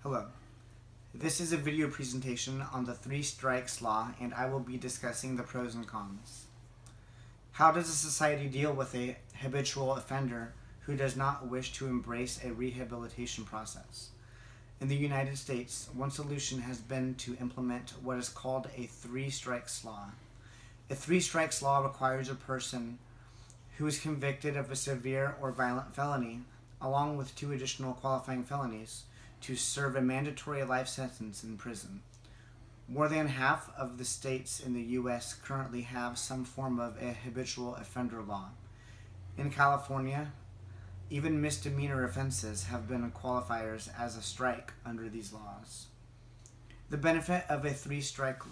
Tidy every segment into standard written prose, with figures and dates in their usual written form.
Hello. This is a video presentation on the three strikes law, and I will be discussing the pros and cons. How does a society deal with a habitual offender who does not wish to embrace a rehabilitation process? In the United States, one solution has been to implement what is called a three strikes law. A three strikes law requires a person who is convicted of a severe or violent felony, along with two additional qualifying felonies, to serve a mandatory life sentence in prison. More than half of the states in the U.S. currently have some form of a habitual offender law. In California, even misdemeanor offenses have been qualifiers as a strike under these laws. The benefit of a three strikes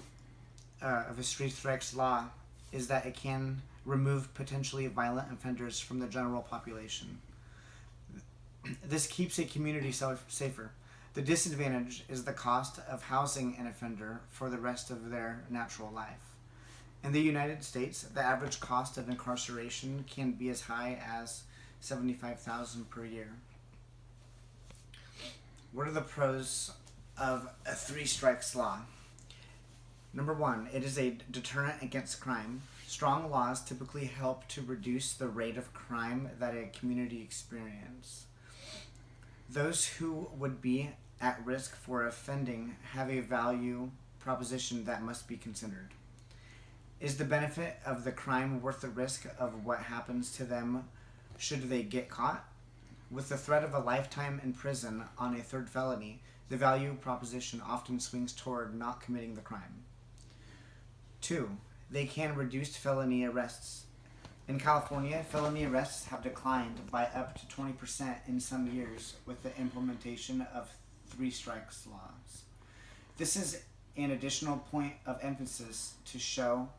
law is that it can remove potentially violent offenders from the general population. This keeps a community safer. The disadvantage is the cost of housing an offender for the rest of their natural life. In the United States, the average cost of incarceration can be as high as $75,000 per year. What are the pros of a three strikes law? Number one, it is a deterrent against crime. Strong laws typically help to reduce the rate of crime that a community experiences. Those who would be at risk for offending have a value proposition that must be considered. Is the benefit of the crime worth the risk of what happens to them should they get caught? With the threat of a lifetime in prison on a third felony, the value proposition often swings toward not committing the crime. 2. They can reduce felony arrests. In California, felony arrests have declined by up to 20% in some years with the implementation of three strikes laws. This is an additional point of emphasis to show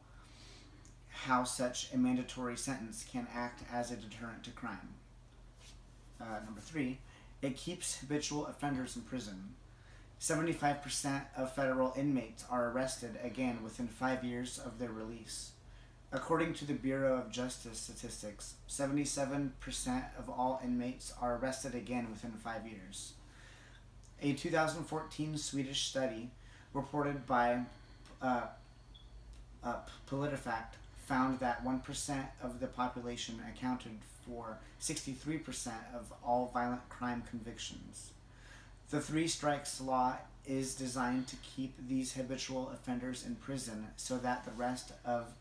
how such a mandatory sentence can act as a deterrent to crime. Number 3, it keeps habitual offenders in prison. 75% of federal inmates are arrested again within 5 years of their release. According to the Bureau of Justice Statistics, 77% of all inmates are arrested again within 5 years. A 2014 Swedish study reported by PolitiFact found that 1% of the population accounted for 63% of all violent crime convictions. The three strikes law is designed to keep these habitual offenders in prison so that the rest of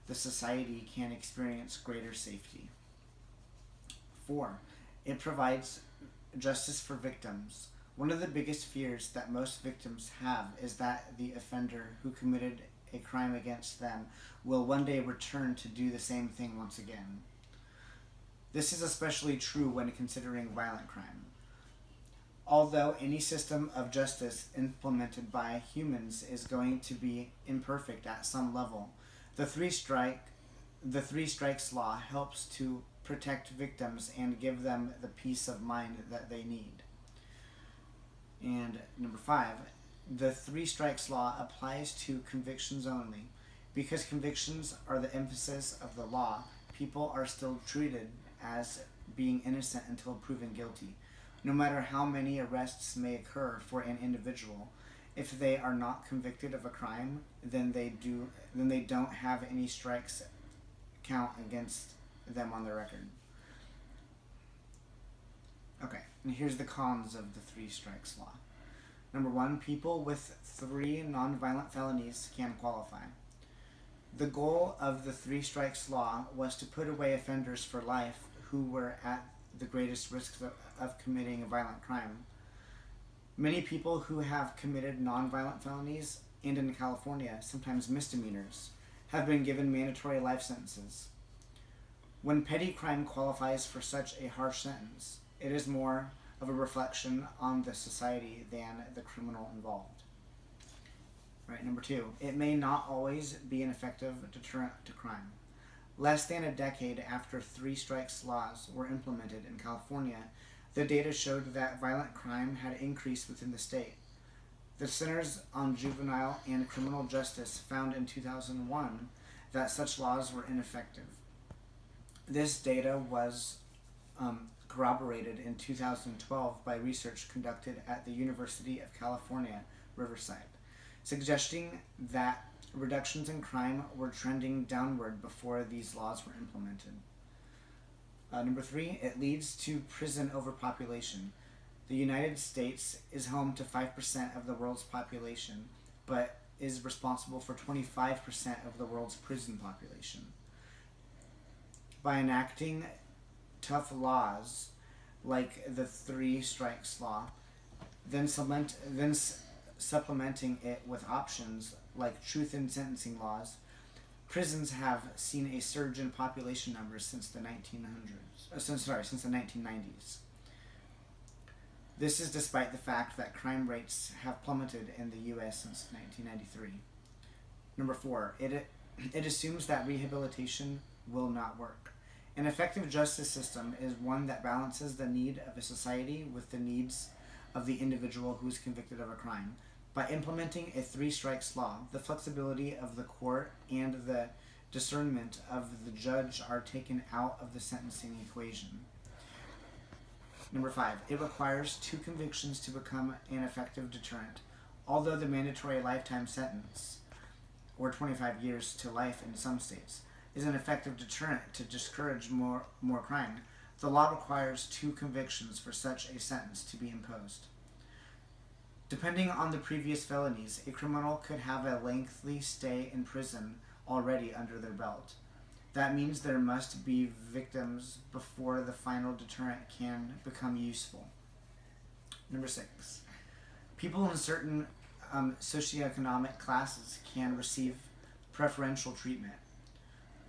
the society can experience greater safety. 4. It provides justice for victims. One of the biggest fears that most victims have is that the offender who committed a crime against them will one day return to do the same thing once again. This is especially true when considering violent crime. Although any system of justice implemented by humans is going to be imperfect at some level, the three strikes law helps to protect victims and give them the peace of mind that they need. And number 5, the three strikes law applies to convictions only. Because convictions are the emphasis of the law, people are still treated as being innocent until proven guilty. No matter how many arrests may occur for an individual, if they are not convicted of a crime, then they don't have any strikes count against them on their record. Okay, and here's the cons of the three strikes law. Number 1, people with 3 nonviolent felonies can qualify. The goal of the three strikes law was to put away offenders for life who were at the greatest risk of committing a violent crime. Many people who have committed nonviolent felonies, and in California, sometimes misdemeanors, have been given mandatory life sentences. When petty crime qualifies for such a harsh sentence, it is more of a reflection on the society than the criminal involved. Right, number 2, it may not always be an effective deterrent to crime. Less than a decade after three strikes laws were implemented in California, the data showed that violent crime had increased within the state. The Centers on Juvenile and Criminal Justice found in 2001 that such laws were ineffective. This data was corroborated in 2012 by research conducted at the University of California, Riverside, suggesting that reductions in crime were trending downward before these laws were implemented. Number 3, it leads to prison overpopulation. The United States is home to 5% of the world's population, but is responsible for 25% of the world's prison population. By enacting tough laws like the 3 strikes law, then supplementing it with options like truth in sentencing laws, prisons have seen a surge in population numbers since the 1990s. This is despite the fact that crime rates have plummeted in the U.S. since 1993. Number 4, it assumes that rehabilitation will not work. An effective justice system is one that balances the need of a society with the needs of the individual who is convicted of a crime. By implementing a 3 strikes law, the flexibility of the court and the discernment of the judge are taken out of the sentencing equation. Number 5, it requires 2 convictions to become an effective deterrent. Although the mandatory lifetime sentence, or 25 years to life in some states, is an effective deterrent to discourage more crime, the law requires 2 convictions for such a sentence to be imposed. Depending on the previous felonies, a criminal could have a lengthy stay in prison already under their belt. That means there must be victims before the final deterrent can become useful. Number 6, people in certain socioeconomic classes can receive preferential treatment.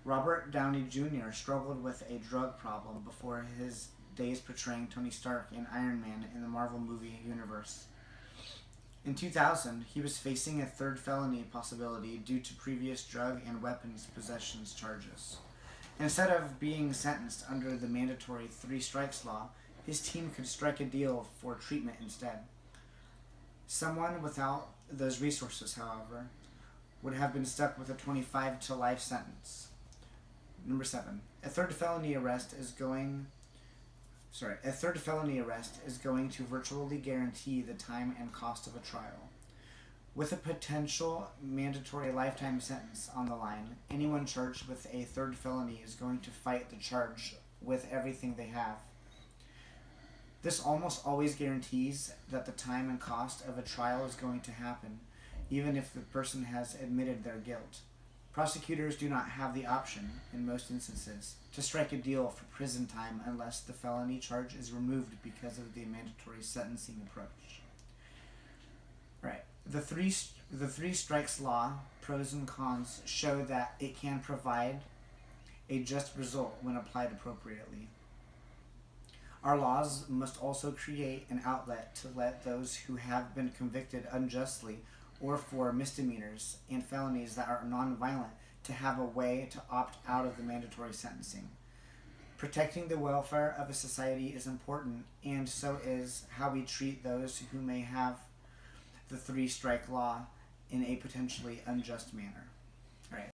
Robert Downey Jr. struggled with a drug problem before his days portraying Tony Stark in Iron Man in the Marvel movie universe. In 2000, he was facing a 3rd felony possibility due to previous drug and weapons possessions charges. Instead of being sentenced under the mandatory 3 strikes law, his team could strike a deal for treatment instead. Someone without those resources, however, would have been stuck with a 25 to life sentence. Number 7, a third felony arrest is going to virtually guarantee the time and cost of a trial. With a potential mandatory lifetime sentence on the line, anyone charged with a 3rd felony is going to fight the charge with everything they have. This almost always guarantees that the time and cost of a trial is going to happen, even if the person has admitted their guilt. Prosecutors do not have the option, in most instances, to strike a deal for prison time unless the felony charge is removed because of the mandatory sentencing approach. Right. The three strikes law, pros and cons, show that it can provide a just result when applied appropriately. Our laws must also create an outlet to let those who have been convicted unjustly or for misdemeanors and felonies that are nonviolent to have a way to opt out of the mandatory sentencing. Protecting the welfare of a society is important, and so is how we treat those who may have the 3 strike law in a potentially unjust manner. All right.